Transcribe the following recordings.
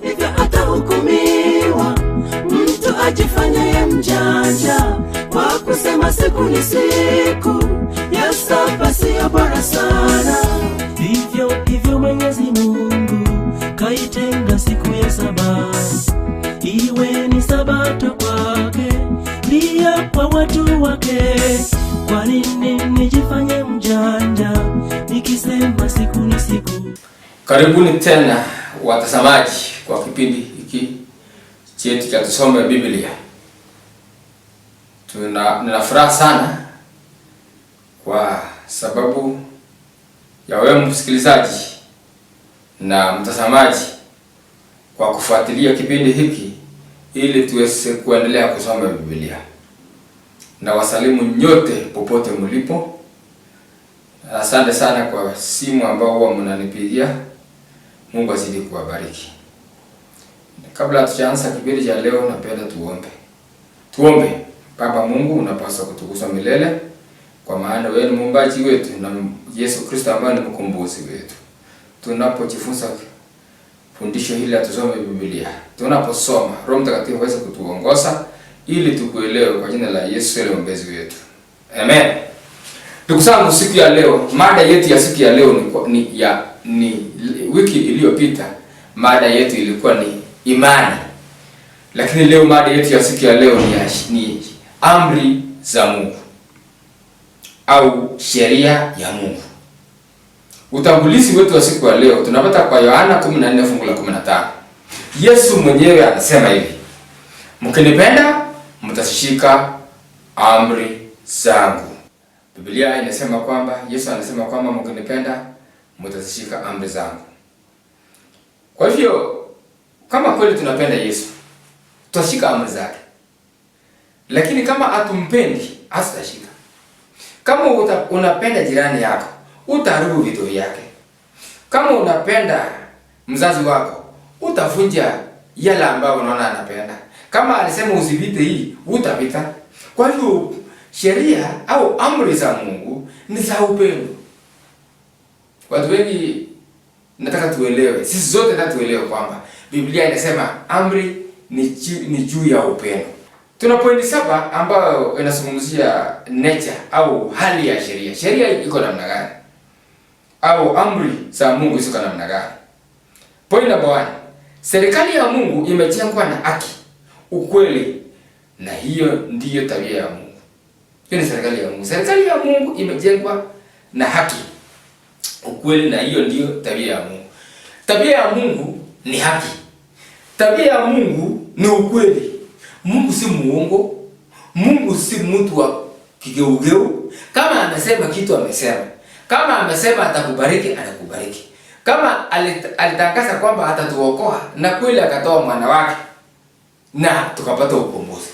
hivyo atahukumiwa mtu ajifanyaye mjanja kwa kusema siku ni siku ya saba siyo bora sana. Hivyo Mwenyezi Mungu kaitenga siku ya saba iwe ni sabato kwake, pia kwa watu wake. Kwa nini nijifanye mjanja nikisema siku ni siku? Karibuni tena watazamaji kwa kipindi hiki chetu cha tusome Biblia. Nina furaha sana kwa sababu ya wewe msikilizaji na mtazamaji kwa kufuatilia kipindi hiki ili tuweze kuendelea kusoma Biblia. Na wasalimu nyote popote mlipo. Asante sana kwa simu ambao huwa mnanipigia. Mungu azidi kuwabariki. Kabla hatujaanza kipindi cha leo, napenda tuombe. Tuombe. Baba Mungu, unapaswa kutukuzwa milele kwa maana wewe ni muumbaji wetu na Yesu Kristo ambaye ni mkombozi wetu. Tunapojifunza fundisho hili tusome Biblia, tunaposoma Roho Mtakatifu aweze kutuongoza ili tukuelewe kwa jina la Yesu ile mwombezi wetu. Amen. Ndugu zangu, siku ya leo, mada yetu ya siku ya leo ni wiki iliyopita mada yetu ilikuwa ni imani. Lakini leo mada yetu ya siku ya leo ni amri za Mungu au sheria ya Mungu. Utangulizi wetu wa siku ya leo tunapata kwa Yohana 14 fungu la 15. Yesu mwenyewe anasema hivi: mkinipenda mtashika amri zangu. Biblia inasema kwamba Yesu anasema kwamba mkinipenda mtashika amri zangu. Kwa hivyo kama kweli tunapenda Yesu, tutashika amri zake. Lakini kama hatumpendi, hatutashika. Kama unapenda jirani yako, utaharibu vitu vyake. Kama unapenda mzazi wako, utavunja yale ambayo unaona anapenda. Kama alisema usipite hii, utapita. Kwa hivyo sheria au amri za Mungu ni za upendo. Watu wengi nataka tuelewe, sisi zote nataka tuelewe kwamba Biblia inasema amri ni juu ya upendo. Tuna pointi 7 ambayo inazungumzia nature au hali ya sheria. Sheria iko namna gani? Au amri za Mungu ziko namna gani? Point number 1. Serikali ya Mungu imejengwa na haki, ukweli, na hiyo ndiyo tabia ya Mungu. Hiyo ni serikali ya Mungu. Serikali ya Mungu imejengwa na haki, ukweli, na hiyo ndiyo tabia ya Mungu. Tabia ya Mungu ni haki. Tabia ya Mungu ni ukweli. Mungu si muongo. Mungu si mtu wa kigeugeu. Kama amesema kitu amesema. Kama amesema atakubariki, atakubariki. Kama alitangaza kwamba atatuokoa, na kweli akatoa mwana wake na tukapata ukombozi.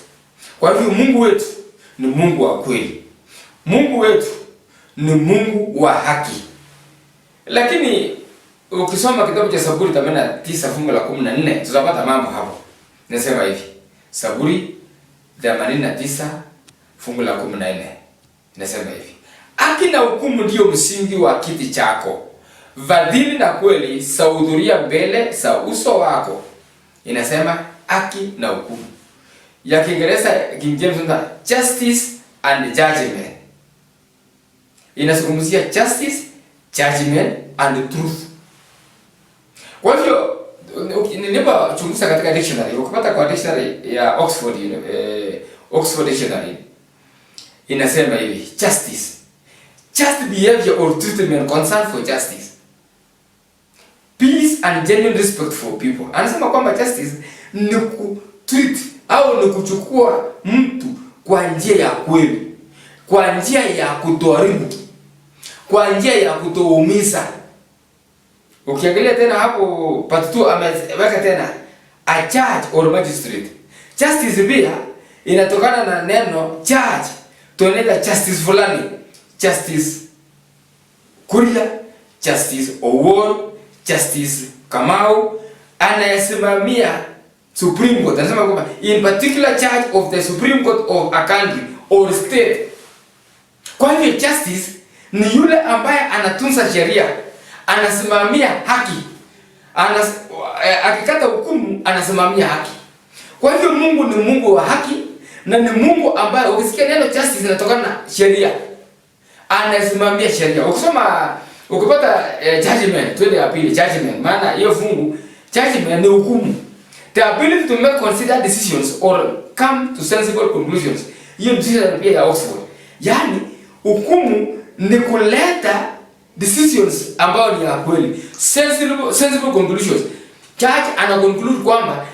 Kwa hivyo Mungu wetu ni Mungu wa kweli. Mungu wetu ni Mungu wa haki. Lakini ukisoma kitabu cha Zaburi 89 fungu la 14 tutapata mambo hapo. Nasema hivi. Zaburi 89 fungu la 14. Nasema hivi: haki na hukumu ndio msingi wa kiti chako. Fadhili na kweli sahudhuria mbele za uso wako. Inasema haki na hukumu. Ya Kiingereza King James ndio justice and judgment. Inazungumzia justice, judgment and truth. Kwa hivyo nilipochunguza katika dictionary, ukipata kwa dictionary ya Oxford Dictionary inasema hivi: justice, just behavior or treatment concern for justice, peace and genuine respect for people. Anasema kwamba justice ni kutreat au ni kuchukua mtu kwa njia ya kweli, kwa njia ya kutoharibu, kwa njia ya kutoumiza. Ukiangalia tena hapo part 2 ameweka tena a judge or magistrate. Justice pia inatokana na neno judge. Tunaita justice fulani, justice Kuria, justice Owol, justice Kamau, anayesimamia Supreme Court. Anasema kwamba in particular judge of the Supreme Court of a country or state. Kwa hivyo justice ni yule ambaye anatunza sheria, anasimamia haki, akikata hukumu anasimamia haki. Kwa hivyo Mungu ni Mungu wa haki na ni Mungu ambaye ukisikia neno justice inatokana na sheria. Anasimamia sheria. Ukipata judgment, twende ya pili judgment. Maana hiyo fungu judgment ni hukumu. The ability to make considered decisions or come to sensible conclusions. Hiyo decision pia ya Oxford. Yaani hukumu ni kuleta decisions ambayo ni ya kweli. Sensible conclusions. Judge ana conclude kwamba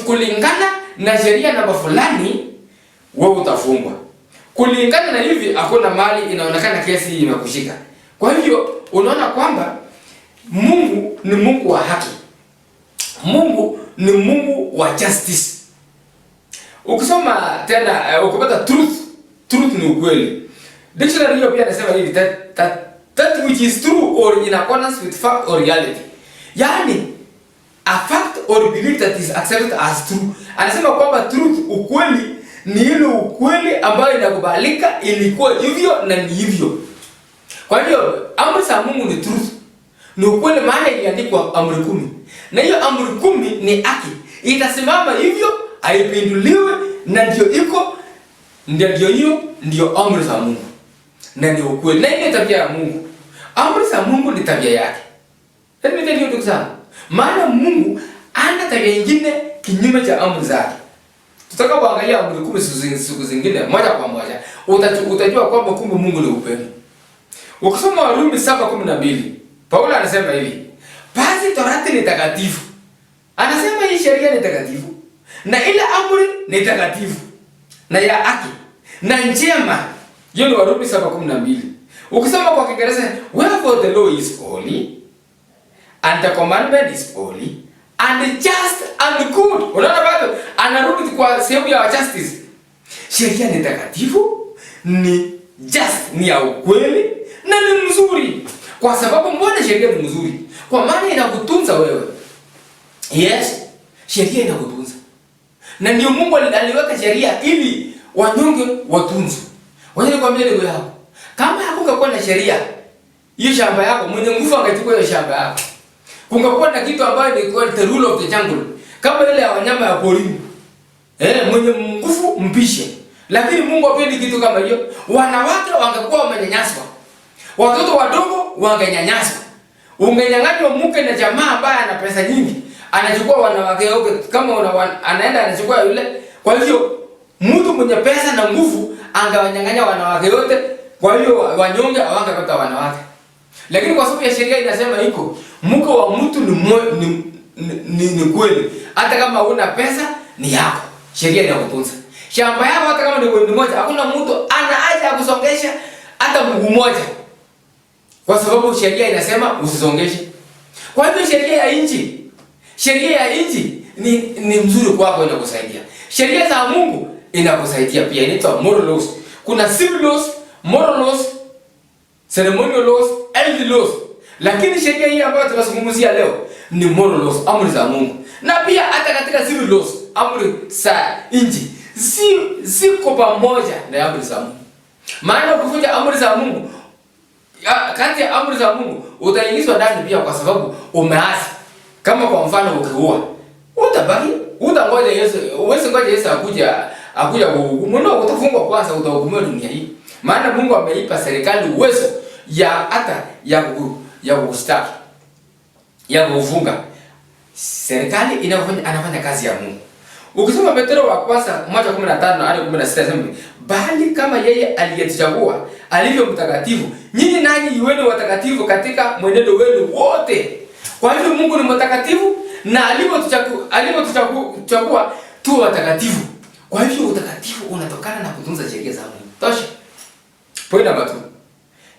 kulingana na sheria namba fulani wewe utafungwa. Kulingana na hivi hakuna mali inaonekana kesi imekushika. Kwa hivyo unaona kwamba Mungu ni Mungu wa haki. Mungu ni Mungu wa justice. Ukisoma tena ukipata truth ni ukweli. Dictionary hiyo pia inasema hivi that which is true or in accordance with fact or reality. Yaani a fact or belief that is accepted as true. Anasema kwamba truth, ukweli, ni ile ukweli ambayo inakubalika, ilikuwa hivyo na ni hivyo. Kwa hiyo amri za Mungu ni truth. Ni ukweli, maana iliandikwa amri 10. Na hiyo amri 10 ni haki. Itasimama hivyo, haipinduliwe, na ndio iko, ndio amri za Mungu. Na ni ukweli. Na ile tabia ya Mungu. Amri za Mungu ni tabia yake. Let me tell you ndugu zangu. Maana Mungu ana tabia nyingine kinyume cha amri zake. Tutakapoangalia amri 10 siku zingine moja kwa moja, utajua kwamba kumbe Mungu ni upendo. Ukisoma Warumi 7:12, Paulo anasema hivi, basi Torati ni takatifu. Anasema hii sheria ni takatifu. Na ile amri ni takatifu. Na ya haki. Na njema. Hiyo ni Warumi 7:12. Ukisoma kwa Kiingereza, wherefore the law is holy, and the commandment is holy, and just and good. Unaona bado anarudi kwa sehemu ya justice. Sheria ni takatifu, ni just, ni ya ukweli na ni mzuri. Kwa sababu mbona sheria ni mzuri? Kwa maana inakutunza wewe. Yes, sheria inakutunza. Na ndio Mungu aliweka sheria ili wanyonge watunzwe. Wewe nikwambia leo yako, kama hakukuwa na sheria, hiyo shamba yako mwenye nguvu angechukua hiyo shamba yako. Kungekuwa na kitu ambayo ni the rule of the jungle. Kama ile ya wanyama ya porini. Mwenye nguvu mpishe. Lakini Mungu hapendi kitu kama hiyo. Wanawake wangekuwa wamenyanyaswa. Watoto wadogo wangenyanyaswa. Ungenyang'anywa mke na jamaa ambaye ana pesa nyingi, anachukua wanawake wote, kama anaenda anachukua yule. Kwa hivyo mtu mwenye pesa na nguvu angewanyang'anya wanawake wote. Kwa hiyo wanyonge hawangepata wanawake. Lakini kwa sababu ya sheria inasema iko, mke wa mtu ni kweli. Hata kama huna pesa ni yako. Sheria inakutunza. Shamba yako hata kama ni wewe mmoja, hakuna mtu ana haja ya kusongesha hata mguu mmoja. Kwa sababu sheria inasema usisongeshe. Kwa hivyo sheria ya nchi ni mzuri kwako, inakusaidia. Sheria za Mungu inakusaidia pia, inaitwa moral laws. Kuna civil laws, moral laws, ceremonial laws, earthly laws. Lakini sheria hii ambayo tunazungumzia leo ni moral laws, amri za Mungu. Na pia hata katika civil laws, amri za nchi ziko pamoja na amri za Mungu. Maana ukivunja amri za Mungu, kati ya amri za Mungu utaingizwa ndani pia, kwa sababu umeasi. Kama kwa mfano ukiua, utangoja Yesu, uweze ngoja Yesu akuja kuhukumu. Ndio utafungwa kwanza, utahukumiwa dunia hii. Maana Mungu ameipa serikali uwezo ya kustaki, ya kufunga. Serikali anafanya kazi ya Mungu. Ukisoma Petro wa kwanza 1:15 hadi 16 sema, bali kama yeye aliyetuchagua alivyo mtakatifu, nyinyi nanyi iweni watakatifu katika mwenendo wenu wote. Kwa hivyo Mungu ni mtakatifu na alivyotuchagua tu watakatifu. Kwa hivyo utakatifu unatokana na kutunza sheria za Mungu. Tosha. Point number 2.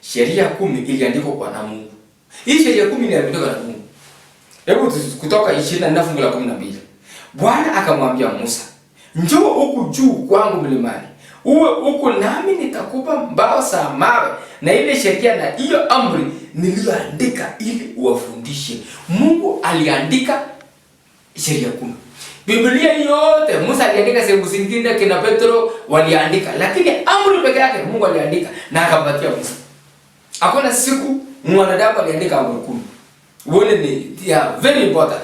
Sheria 10 iliandikwa kwa na Mungu. Hii sheria 10 iliandikwa na Mungu. Hebu Kutoka 24 fungu la 12. Bwana akamwambia Musa, njoo huku juu kwangu mlimani. Uwe huku nami nitakupa mbao za mawe na ile sheria na hiyo amri niliyoandika ili uwafundishe. Mungu aliandika sheria 10. Biblia yote Musa aliandika, sehemu zingine kina Petro waliandika, lakini amri peke yake Mungu aliandika na akampatia Musa. Hakuna siku mwanadamu aliandika amri 10. Uone they are very important.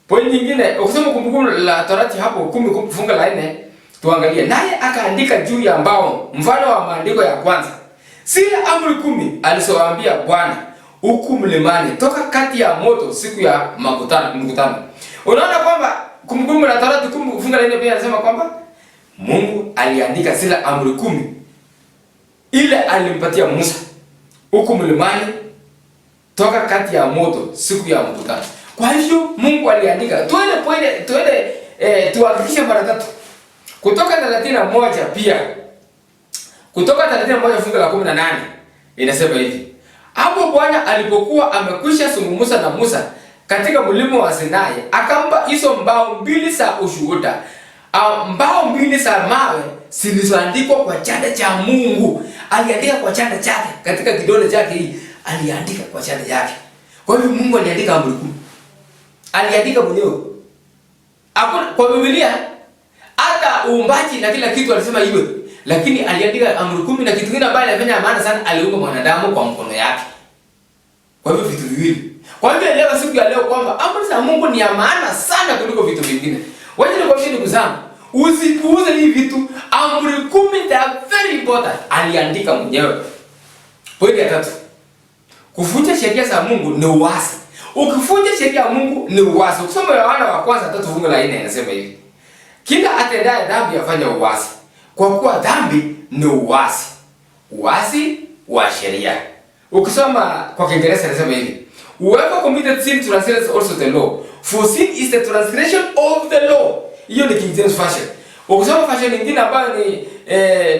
Point nyingine, ukisoma Kumbukumbu la Torati hapo 10 fungu la 4, tuangalie. Naye akaandika juu ya mbao mfano wa maandiko ya kwanza zile amri 10 alizowaambia Bwana huku mlimani toka kati ya moto siku ya mkutano. Unaona kwamba Kumbukumbu la Torati 10 fungu la 4 pia anasema kwamba Mungu aliandika zile amri 10 ile alimpatia Musa huku mlimani toka kati ya moto siku ya mkutano. Kwa hivyo Mungu aliandika. Tuende tuhakikishe mara tatu. Kutoka 31 pia. Kutoka 31 fungu la 18 inasema hivi. Hapo Bwana alipokuwa amekwisha zungumza na Musa katika mlima wa Sinai, akampa hizo mbao 2 za ushuhuda. Mbao 2 za mawe zilizoandikwa kwa chanda cha Mungu. Aliandika kwa chanda chake, katika kidole chake hii aliandika kwa chanda chake. Kwa hivyo Mungu aliandika amri 10. Aliandika mwenyewe. Hapo kwa Biblia hata uumbaji na kila kitu alisema iwe, lakini aliandika amri 10 na kitu kingine ambacho alifanya maana sana, aliumba mwanadamu kwa mkono yake. Kwa hivyo vitu viwili. Kwa hivyo elewa siku ya leo kwamba amri za Mungu ni ya maana sana kuliko vitu vingine. Wacha nikwambie ndugu zangu, usipuuze hivi vitu. Amri 10 they are very important. Aliandika mwenyewe. Point ya 3. Kuvunja sheria za Mungu ni uasi. Ukivunja sheria ya Mungu ni uasi. Ukisoma Yohana wa kwanza 3 fungu la 4 inasema hivi. Kila atendaye dhambi afanya uasi. Kwa kuwa dhambi ni uasi. Uasi wa sheria. Ukisoma kwa Kiingereza inasema hivi. Whoever committed sin transgresses also the law. For sin is the transgression of the law. Hiyo ni King James version. Ukisoma version nyingine ambayo ni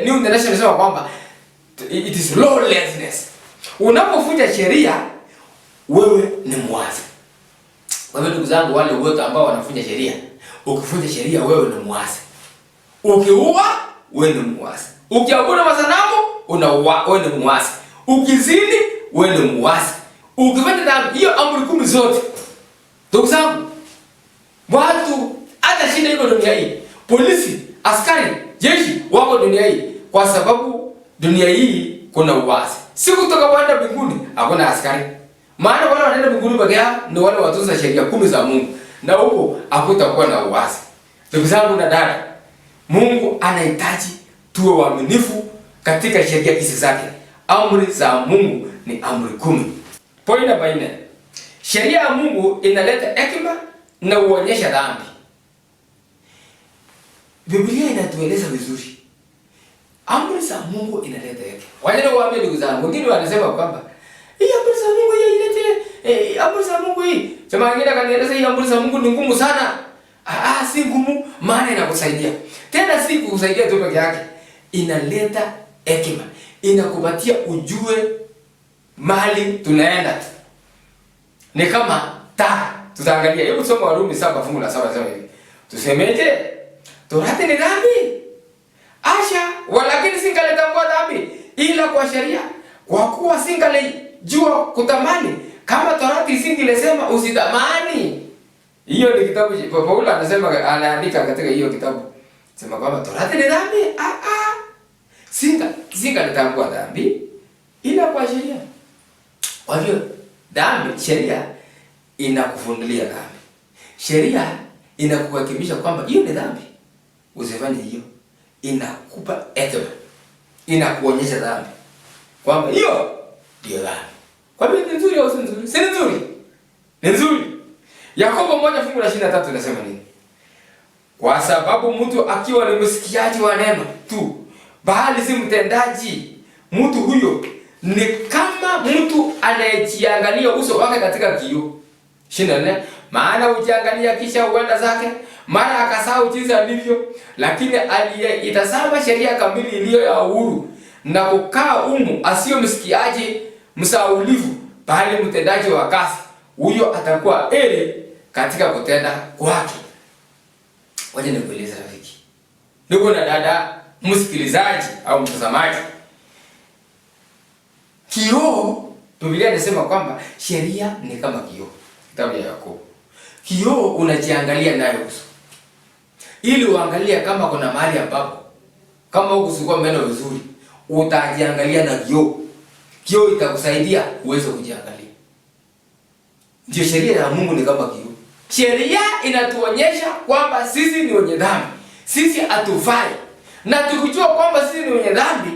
New International inasema kwamba it is lawlessness. Unapovunja sheria wewe ni muasi. Kwa hivyo ndugu zangu, wale wote ambao wanavunja sheria, ukivunja sheria wewe ni muasi. Ukiua wewe ni muasi. Ukiabudu masanamu wewe ni muasi. Ukizini wewe ni muasi. Ukifanya dhambi, hiyo amri 10 zote. Ndugu zangu, watu hata shida iko dunia hii. Polisi, askari, jeshi wako dunia hii kwa sababu dunia hii kuna uasi. Siku tutakapoenda mbinguni hakuna askari. Maana wale wanaenda mbinguni peke yao ni wale watoza sheria 10 za Mungu. Na huko hakutakuwa na uasi. Ndugu zangu na dada, Mungu anahitaji tuwe waaminifu katika sheria hizi zake. Amri za Mungu ni amri 10. Point namba 4. Sheria ya Mungu inaleta hekima na huonyesha dhambi. Biblia inatueleza vizuri. Amri za Mungu inaleta hekima. Wacha niwaambie ndugu zangu, wengine wanasema kwamba hii amri za Mungu hii ilete amri za Mungu hii. Jamaa wengine kanieleza hii amri za Mungu ni ngumu sana. Si ngumu, maana inakusaidia. Tena si kukusaidia tu peke yake. Inaleta hekima. Inakupatia ujue mahali tunaenda. Ni kama taa. Tutaangalia. Hebu tusome Warumi 7 fungu la 7 sema hivi. Tusemeje? Torati ni dhambi? Asha, walakini singaletambua dhambi ila kwa sheria. Kwa kuwa singalijua kutamani kama Torati isingelesema usitamani. Hiyo ni kitabu Paulo anasema, anaandika katika hiyo kitabu. Sema kwamba Torati ni dhambi? Singaletambua dhambi ila kwa sheria. Kwa hiyo dhambi, sheria inakufundilia dhambi. Sheria inakuhakikisha kwamba hiyo ni dhambi. Usifanye hiyo. Inakupa hekima. Inakuonyesha dhambi. Kwamba hiyo ndio dhambi. Kwa hiyo ni nzuri au si nzuri? Si nzuri. Ni nzuri. Yakobo 1 fungu la 23 inasema nini? Kwa sababu mtu akiwa ni msikiaji wa neno tu, bali si mtendaji, mtu huyo ni kama mtu anayejiangalia uso wake katika kioo. 24. Maana ujiangalia kisha uenda zake, mara akasahau jinsi alivyo, lakini aliyeitazama sheria kamili iliyo ya uhuru na kukaa humu asiyo msikiaji msaulivu, bali mtendaji wa kazi, huyo atakuwa heri katika kutenda kwake. Waje nikueleze rafiki, ndugu na dada, msikilizaji au mtazamaji, kioo, Biblia inasema kwamba sheria ni kama kioo. Kitabu ya Yakobo. Kioo unajiangalia nayo uso. Ili uangalie kama kuna mahali ambapo kama hukusugua meno vizuri, utajiangalia na kioo. Kioo itakusaidia uweze kujiangalia. Ndio sheria ya Mungu ni kama kioo. Sheria inatuonyesha kwamba sisi ni wenye dhambi. Sisi hatufai. Na tukijua kwamba sisi ni wenye dhambi,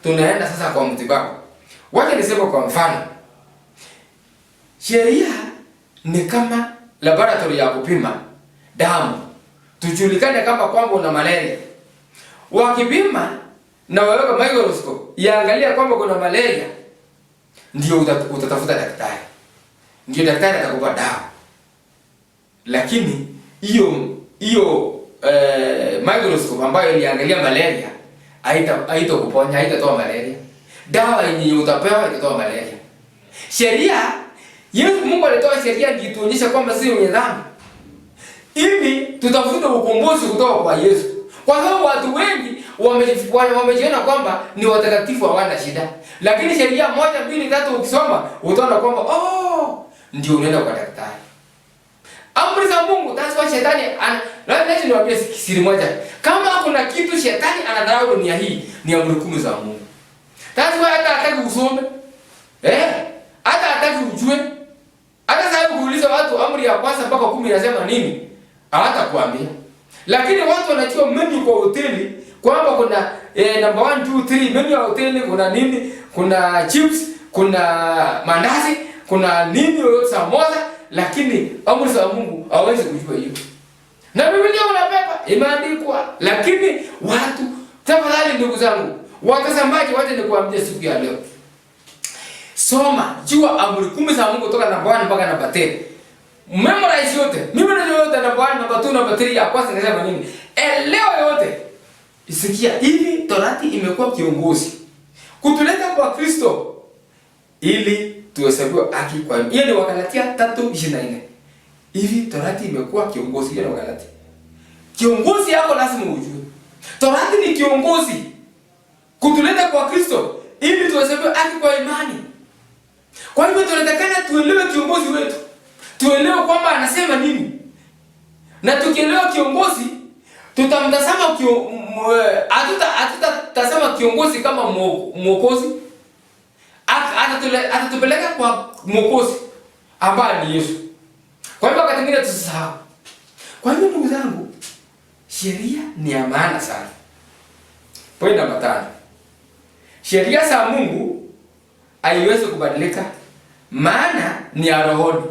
tunaenda sasa kwa mtibabu. Wacha niseme kwa mfano. Sheria ni kama laboratory ya kupima damu. Tujulikane kama kwamba una malaria. Wakipima na waweka microscope, iangalia kwamba kuna malaria, ndio utatafuta daktari. Ndio daktari atakupa dawa. Lakini hiyo microscope ambayo iliangalia malaria haitakuponya, haitatoa malaria. Dawa yenye utapewa itatoa malaria. Sheria, Yesu Mungu alitoa sheria ili tuonyeshe kwamba sisi wenye dhambi, ili tutafute ukombozi kutoka kwa Yesu. Kwa sababu watu wengi wamejiona kwamba ni watakatifu, hawana shida. Lakini sheria 1, 2, 3 ukisoma utaona kwamba ndio unaenda kwa daktari. Amri za Mungu, that's why shetani lazima niwaambie siri moja. Kama kuna kitu shetani anadharau dunia hii, ni amri 10 za Mungu. That's why hata hataki usome. Hata hataki ujue. Hata sasa kuuliza watu amri ya kwanza mpaka 10 inasema nini? Hawatakuambia. Lakini watu wanachukua menu kwa hoteli kwamba kuna number 1 2 3 menu ya hoteli, kuna nini? Kuna chips, kuna mandazi, kuna nini yoyote samosa, lakini amri za Mungu hawezi kujua hiyo. Na Biblia unabeba imeandikwa, lakini watu, tafadhali ndugu zangu, watazamaji, wacha nikuambie siku ya leo. Soma, jua amri 10 za Mungu kutoka namba 1 mpaka namba 10. Memorize yote. Mimi najua yote namba 1, namba 2, namba 3 ya kwanza nasema nini? Elewa yote. Isikia hivi Torati imekuwa kiongozi kutuleta kwa Kristo ili tuhesabiwe haki kwa hiyo ni Wagalatia 3:24. Hivi Torati imekuwa kiongozi hiyo ni Wagalatia. Kiongozi yako lazima ujue. Torati ni kiongozi kutuleta kwa Kristo ili tuhesabiwe haki kwa imani. Kwa hivyo tunatakana tuelewe kiongozi wetu. Tuelewe kwamba anasema nini. Na tukielewa kiongozi, tutamtazama hatutatazama kiongozi kama mwokozi. Atatupeleka kwa mwokozi ambaye ni Yesu. Kwa hivyo wakati mwingine tusisahau. Kwa hivyo ndugu zangu, sheria ni ya maana sana. Point namba 5. Sheria za Mungu haiwezi kubadilika, maana ni ya rohoni.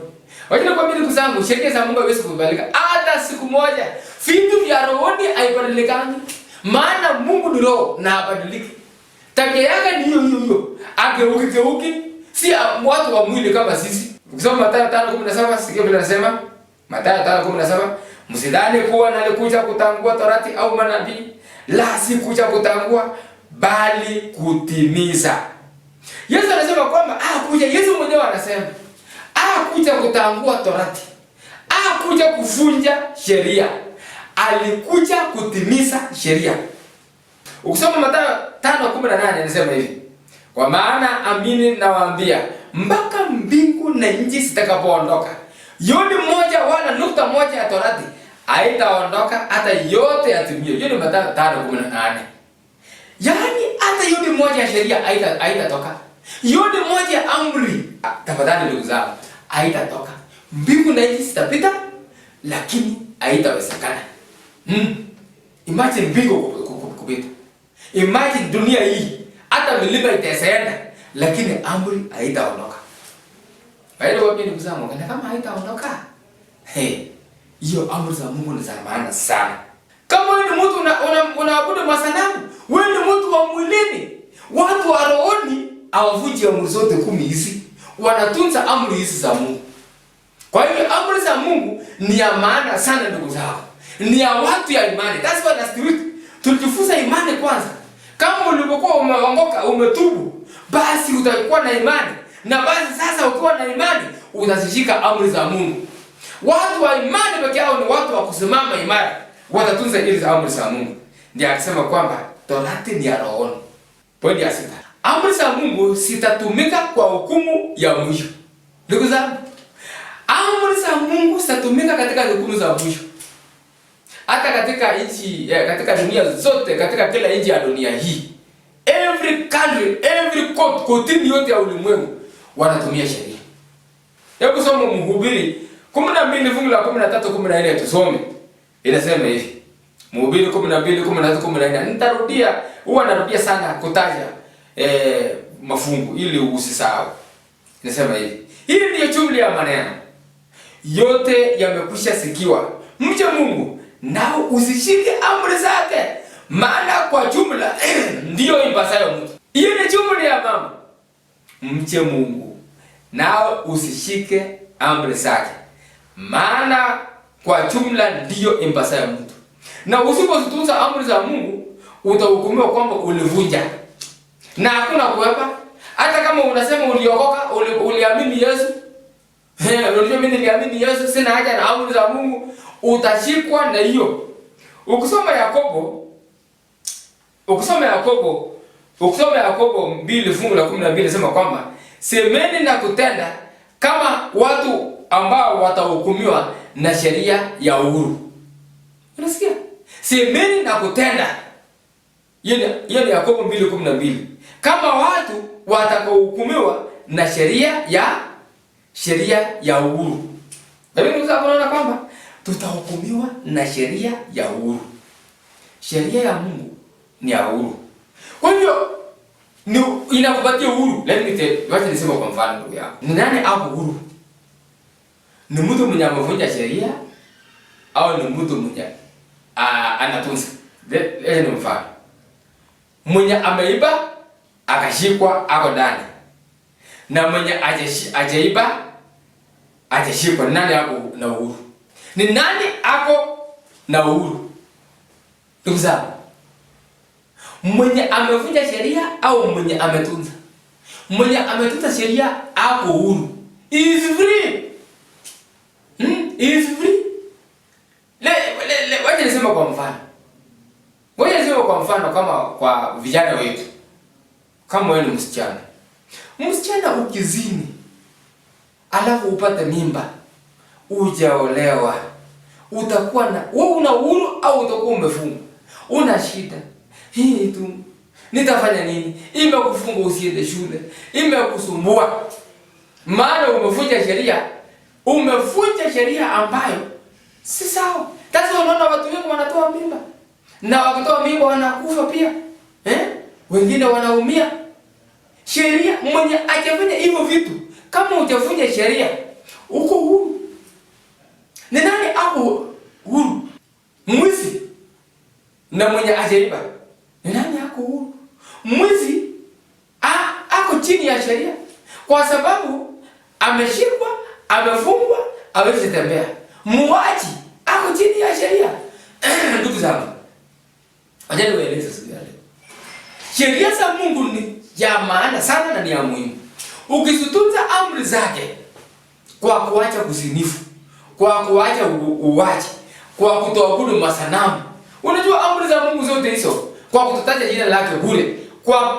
Wacha nikwambie ndugu zangu, sheria za Mungu haiwezi kubadilika hata siku moja. Vitu vya rohoni haibadilikani, maana Mungu ni roho na habadiliki. Tabia yake ni hiyo. Ageuki, si watu wa mwili kama sisi. Ukisoma Mathayo 5:17, sikia vile anasema. Mathayo 5:17, msidhani kuwa nalikuja kutangua Torati au manabii, la si kuja kutangua bali kutimiza. Yesu anasema kwamba kuja, Yesu mwenyewe anasema kuja kutangua Torati, kuja kuvunja sheria, alikuja kutimiza sheria. Ukisoma Mathayo 5:18 anasema hivi, kwa maana amini nawaambia, mpaka mbingu na nchi zitakapoondoka, yoni moja wala nukta moja ya Torati haitaondoka hata yote yatimie. Hiyo ni Mathayo 5:18. Yaani hata yoni moja ya sheria haitatoka. Yoni moja ya amri, tafadhali ndugu zangu, haitatoka. Mbingu na nchi zitapita, lakini haitawezekana. Imagine mbingu kupita. Imagine dunia hii, hata milima itaenda, lakini amri haitaondoka. Baada ya ndugu zangu, kama haitaondoka, hiyo amri za Mungu ni za maana sana. Kama wewe ni mtu unaabudu masanamu, wewe ni mtu wa mwilini. Watu wa rohoni hawavunji amri zote 10 hizi, wanatunza amri hizi za Mungu. Kwa hiyo amri za Mungu ni ya maana sana ndugu zangu. Ni ya watu ya imani. That's why last week tulijifunza imani kwanza. Kama ulipokuwa umeongoka, umetubu, basi utakuwa na imani. Na basi sasa ukiwa na imani, utazishika amri za Mungu. Watu wa imani pekee yao ni watu wa kusimama imara, watatunza hizi amri za Mungu. Ndiye akisema kwamba Torati ni ya rohoni. Point ya 6. Amri za Mungu zitatumika kwa hukumu ya mwisho. Ndugu zangu, amri za Mungu zitatumika katika hukumu za mwisho. Hata katika nchi, katika dunia zote, katika kila nchi ya dunia hii, every country, every court, kotini yote ya ulimwengu wanatumia sheria. Hebu soma Mhubiri 12 fungu la 13 14 tusome. Inasema hivi. Mhubiri 12 13 14. Nitarudia, huwa narudia sana kutaja mafungu ili usisahau. Inasema hivi. Hii ndiyo jumla ya maneno. Yote yamekwisha sikiwa. Mche Mungu nao usishike amri zake. Maana kwa jumla ndiyo impasayo mtu. Hiyo ni jumla ya mama. Mche Mungu nao usishike amri zake. Maana kwa jumla ndiyo impasayo mtu. Na usipozitunza amri za Mungu utahukumiwa kwamba ulivunja. Na hakuna kuepa. Hata kama unasema uliokoka, uliamini Yesu. Unajua mimi niliamini Yesu, sina haja na amri za Mungu, utashikwa na hiyo. Ukisoma Yakobo 2 fungu la 12 inasema kwamba semeni na kutenda kama watu ambao watahukumiwa na sheria ya uhuru. Unasikia? Semeni na kutenda. Hiyo ni Yakobo 2:12. Kama watu watakaohukumiwa na sheria ya uhuru. Na mimi unaona kwamba tutahukumiwa na sheria ya uhuru. Sheria ya Mungu ni ya uhuru. Kwa hivyo inakupatia uhuru. Wacha niseme kwa mfano ndugu yangu. Ni nani hapo uhuru? Ni mtu mwenye amevunja sheria au ni mtu mwenye anatunza? Leo ni mfano. Mwenye ameiba akashikwa ako ndani. Na mwenye ajaiba ajashikwa. Ni nani ako na uhuru? Ni nani ako na uhuru? Ndugu zangu, mwenye amevunja sheria au mwenye ametunza? Mwenye ametunza sheria ako uhuru. Is free. Is free. Wacha niseme kwa mfano. Kama kwa vijana wetu. Kama wewe ni msichana. Msichana ukizini, alafu upate mimba, hujaolewa, utakuwa na wewe una uhuru au utakuwa umefungwa? Una shida. Hii tu. Nitafanya nini? Imekufunga usiende shule. Imekusumbua. Maana umevunja sheria. Umevunja sheria ambayo si sawa. Sasa unaona watu wengi wanatoa mimba. Na wakitoa mimba wanakufa pia. Wengine wanaumia. Sheria mwenye ajafanya hivyo vitu, kama hujavunja sheria, uko huru. Ni nani hapo huru? Mwizi na mwenye ajaiba. Ni nani hapo huru? Mwizi ako chini ya sheria kwa sababu ameshikwa, amefungwa, hawezi tembea. Muuaji ako chini ya sheria. Ndugu zangu, acha niwaeleze siku ya leo. Sheria za Mungu ni ya maana sana na ni ya muhimu. Ukisitunza amri zake kwa kuacha kuzinifu, kwa kuacha uwaji, kwa kutoabudu masanamu. Unajua amri za Mungu zote hizo, kwa kutataja jina lake bure, kwa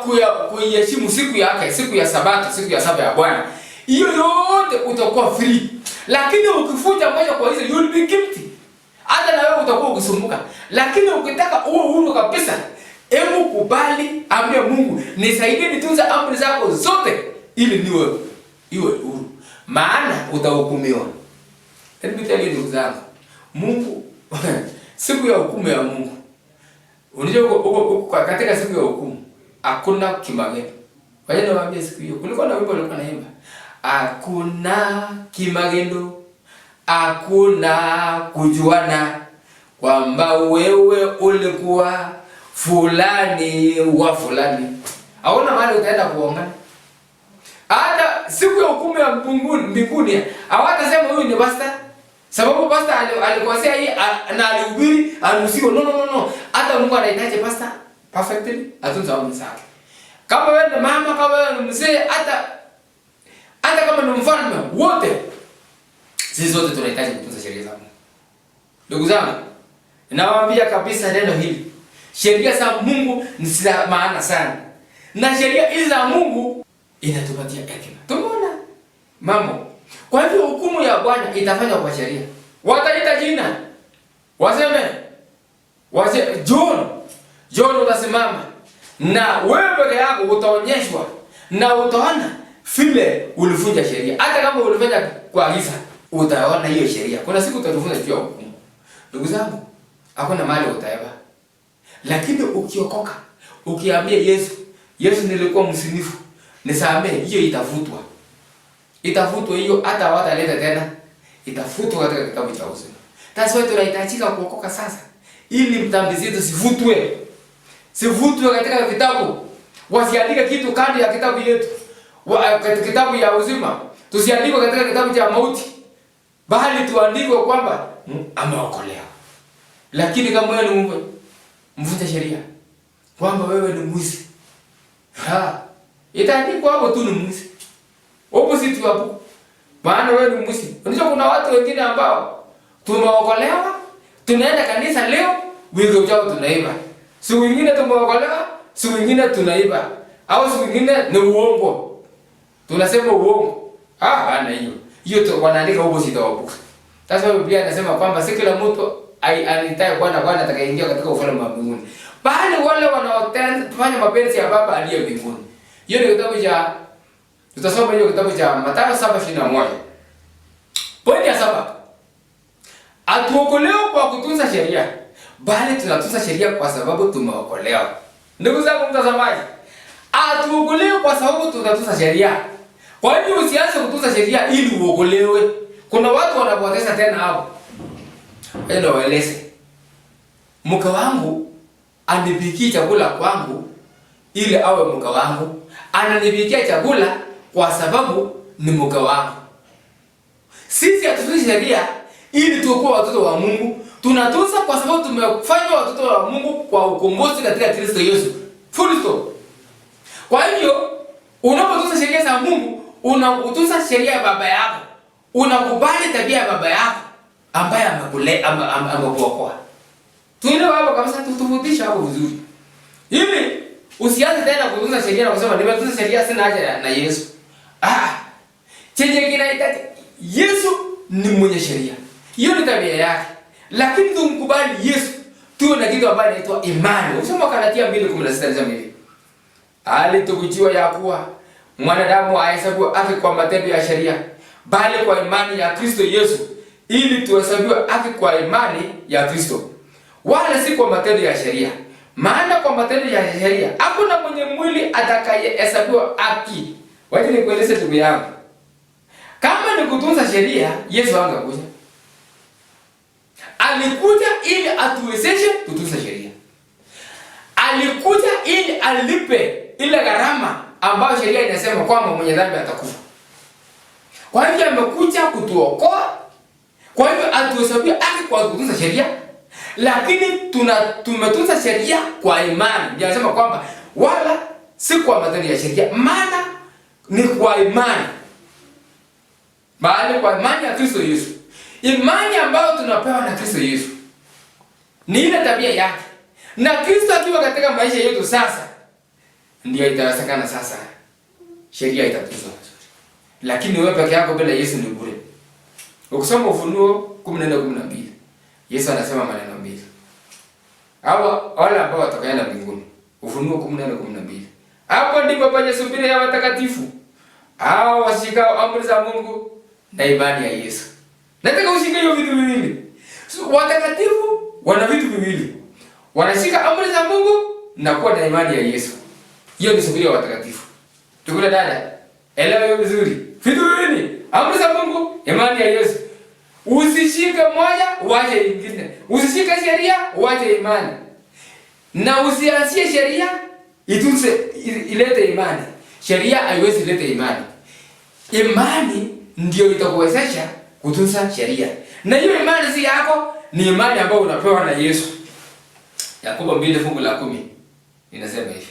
kuiheshimu siku yake, siku ya Sabato, siku ya saba ya Bwana. Hiyo yote utakuwa free. Lakini ukifuja moja kwa hizo, you will be guilty. Hata na wewe utakuwa ukisumbuka. Lakini ukitaka uwe huru kabisa, hebu kubali, ambia Mungu, nisaidie nitunze amri zako zote ili iwe huru. Maana utahukumiwa. Hebu tell ndugu zangu, Mungu siku ya hukumu ya Mungu. Unajua katika siku ya hukumu hakuna kimagendo. Kwa hiyo nawaambia siku hiyo kulikuwa na wimbo ulikuwa naimba. Hakuna kimagendo. Hakuna kujuana kwamba wewe ulikuwa fulani wa fulani. Hauna mahali utaenda kuongana. Hata siku ya hukumu ya mbinguni hawatasema huyu ni pastor. Sababu pastor alikosea hii na alihubiri anusiwa. No. Hata Mungu anahitaji pastor perfectly atunza amri zake. Kama wewe ni mama, kama wewe ni mzee, hata kama ni mfalme, wote sisi zote tunahitaji kutunza sheria za Mungu. Ndugu zangu, ninawaambia kabisa neno hili. Sheria za Mungu ni za maana sana. Na sheria hizi za Mungu inatupatia hekima. Tumeona mambo. Kwa hivyo hukumu ya Bwana itafanywa kwa sheria. Wataita jina. Waseme John utasimama. Na wewe peke yako utaonyeshwa na utaona vile ulivunja sheria. Hata kama ulifanya kwa giza, utaona hiyo sheria. Kuna siku utatufunza juu ya hukumu. Ndugu zangu, hakuna mahali utaeba. Lakini ukiokoka, ukiambia Yesu, Yesu nilikuwa msinifu, nisamehe, hiyo itafutwa. Itafutwa hiyo, hata hawataleta tena. Itafutwa katika kitabu cha uzima. That's why tunahitajika kuokoka sasa, ili dhambi zetu sivutwe. Sivutwe katika kitabu. Wasiandike kitu kando ya kitabu yetu. Katika kitabu ya uzima. Tusiandike katika kitabu cha mauti. Bali tuandike kwamba ameokolewa. Lakini kama wewe ni mvunja sheria, kwamba wewe ni mwizi, itaandikwa hapo tu ni mwizi. Opposite hapo. Maana wewe ni mwizi. Unajua kuna watu wengine ambao tumeokolewa, tunaenda kanisa leo, wiki ujao tunaiba. Siku nyingine tumeokolewa, siku nyingine tunaiba. Au siku nyingine ni uongo. Tunasema uongo. Bana hiyo. Hiyo tu wanaandika opposite hapo. Sasa Biblia inasema kwamba si kila mtu anitaye Bwana atakayeingia katika ufalme wa mbinguni, bali wale wanaofanya mapenzi ya Baba aliye mbinguni. Hiyo ni kitabu cha, tutasoma hiyo kitabu cha Mathayo 7:21. Pointi ya 7. Atuokolewa kwa kutunza sheria, bali tunatunza sheria kwa sababu tumeokolewa. Ndugu zangu mtazamaji, atuokolewa kwa sababu tunatunza sheria. Kwa hiyo usianze kutunza sheria ili uokolewe. Kuna watu wanapoteza tena hapo. Ndio waeleze. Mke wangu anipikia chakula kwangu ili awe mke wangu. Ananipikia chakula kwa sababu ni mke wangu. Sisi hatutunzi sheria ili tuokoe watoto wa Mungu. Tunatunza kwa sababu tumefanywa watoto wa Mungu kwa ukombozi katika Kristo Yesu. Full stop. Kwa hiyo unapotunza sheria za Mungu, unatunza sheria ya baba yako. Unakubali tabia ya baba yako ambaye amekuokoa. Tuelewe hapo kabisa, tutufundisha hapo vizuri. Hivi usianze tena kutunza sheria na kusema nimetunza sheria sina haja na Yesu. Chenye kinahitaji Yesu ni mwenye sheria. Hiyo ni tabia yake. Lakini tumkubali Yesu, tuwe na kitu ambacho inaitwa imani. Usoma Galatia 2:16 nasema hivi. Alitukujiwa ya kuwa mwanadamu hahesabiwi haki kwa matendo ya sheria, bali kwa imani ya Kristo Yesu, ili tuhesabiwe haki kwa imani ya Kristo, wala si kwa matendo ya sheria. Maana kwa matendo ya sheria hakuna mwenye mwili atakayehesabiwa haki. Wacha nikueleze ndugu yangu. Kama ni kutunza sheria, Yesu hangakuja. Alikuja ili atuwezeshe kutunza sheria. Alikuja ili alipe ile gharama ambayo sheria inasema kwamba mwenye dhambi atakufa. Kwa hivyo amekuja kutuokoa. Kwa hivyo atuhesabia haki kwa kutunza sheria. Lakini tumetunza sheria kwa imani. Ndio anasema kwamba wala si kwa matendo ya sheria. Maana ni kwa imani. Bali kwa imani ya Kristo Yesu. Imani ambayo tunapewa na Kristo Yesu ni ile tabia yake. Na Kristo akiwa katika maisha yetu sasa, ndio itawezekana sasa sheria itatunzwa. Lakini wewe peke yako bila Yesu ni bure. Ukisoma Ufunuo 14:12, Yesu anasema maneno mbili. Hawa wale ambao watakaenda mbinguni. Ufunuo 14:12. Hapo ndipo penye subira ya watakatifu. Hao washika amri za Mungu na imani ya Yesu. Nataka ushike hiyo vitu viwili. Watakatifu wana vitu viwili. Wanashika amri za Mungu na kuwa na imani ya Yesu. Hiyo ni subira ya watakatifu. Tukule dada, elewa hiyo vizuri. Vitu viwili, amri za Mungu, imani ya Yesu. Usishike moja, uache nyingine. Usishike sheria, uache imani. Na usianzie sheria, ilete imani. Sheria haiwezi ilete imani. Imani ndio itakuwezesha kutunza sheria. Na hiyo imani si yako, ni imani ambayo unapewa na Yesu. Yakobo 2:10 inasema hivi.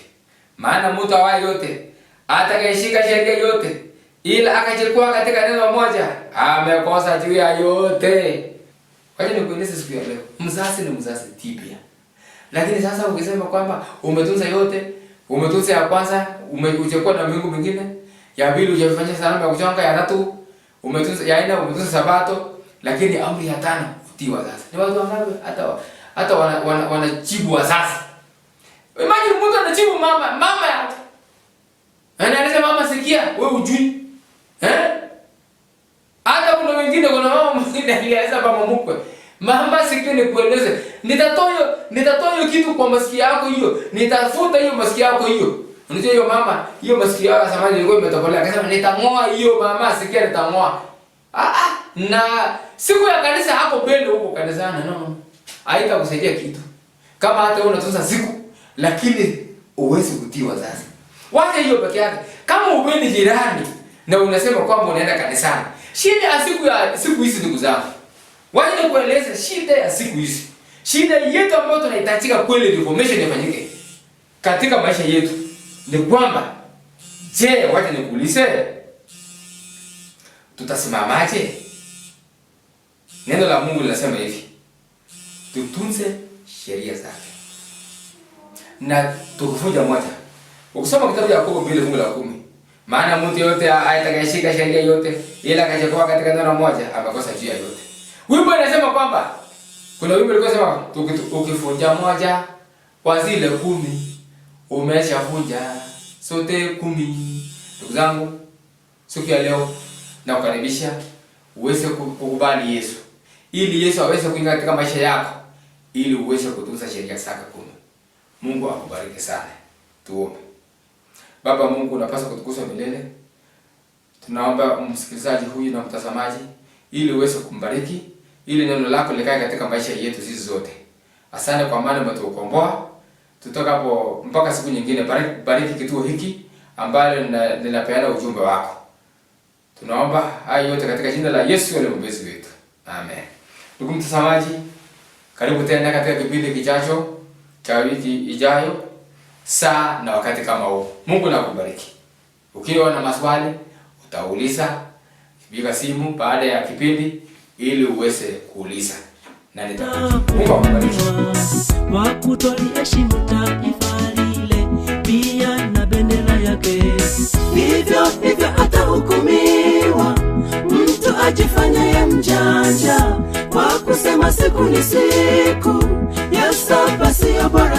Maana mtu awaye yote atakayeshika sheria yote ila akachukua katika neno moja, amekosa juu ya yote. Kwa hiyo nikueleze siku ya leo, mzazi ni mzazi tipia. Lakini sasa ukisema kwamba umetunza yote, umetunza ya kwanza, umechukua na mbingu mingine, ya pili hujafanya salamu ya kuchonga, ya tatu umetunza, ya nne umetunza sabato, lakini amri ya 5 utiwa sasa. Ni watu wangapi hata wanajibu wazazi. Imagine mtu anajibu mama yake. Anasema mama sikia, wewe ujui. Hata kuna wengine, kuna mama mwingine alieleza mama mkwe. Mama sikia nikueleze, nitatoa kitu kwa masikio yako hiyo. Nitafuta hiyo masikio yako hiyo. Unajua hiyo mama, hiyo masikio yako samani ilikuwa imetobolea. Akasema nitang'oa hiyo mama sikia nitang'oa. Na siku ya kanisa hapo mbele huko kanisani haitakusaidia kitu. Kama hata wewe unatunza siku lakini uwezi kutii wazazi. Wacha hiyo peke yake. Kama upendi jirani na unasema kwamba unaenda kanisani. Shida ya siku hizi ndugu zangu. Wacha nikueleze shida ya siku hizi. Shida yetu ambayo tunahitajika kweli reformation ifanyike katika maisha yetu ni kwamba, je, wacha nikuulize, tutasimamaje? Neno la Mungu linasema hivi, tutunze sheria zake. Na tukuvunja moja. Ukisoma kitabu cha Yakobo 2:10, maana mtu yote atakayeshika sheria yote ila akachokoa katika neno moja amekosa juu ya yote. Wimbo inasema kwamba, kuna wimbo ulikosema ukivunja moja kwa zile 10 umeshavunja sote 10. Ndugu zangu, siku ya leo na kukaribisha uweze kukubali Yesu, ili Yesu aweze kuingia katika maisha yako, ili uweze kutunza sheria zake 10. Mungu akubariki sana. Tuombe. Baba Mungu, unapaswa kutukuzwa milele. Tunaomba msikilizaji huyu na mtazamaji, ili uweze kumbariki, ili neno lako likae katika maisha yetu sisi zote. Asante kwa maana umetukomboa. Tutoka hapo mpaka siku nyingine, bariki kituo hiki ambalo linapeana ujumbe wako. Tunaomba haya yote katika jina la Yesu aliye mwokozi wetu. Amen. Ndugu mtazamaji, karibu tena katika kipindi kijacho cha wiki ijayo, saa na wakati kama huu. Mungu nakubariki. Ukiwa na maswali utauliza, piga simu baada ya kipindi ili uweze kuuliza na nitakujibu. Mungu akubariki. Kwa kutoliheshimu taifa lile pia na bendera yake, hivyo atahukumiwa mtu ajifanyaye mjanja kwa kusema siku ni siku ya saba, siyo bora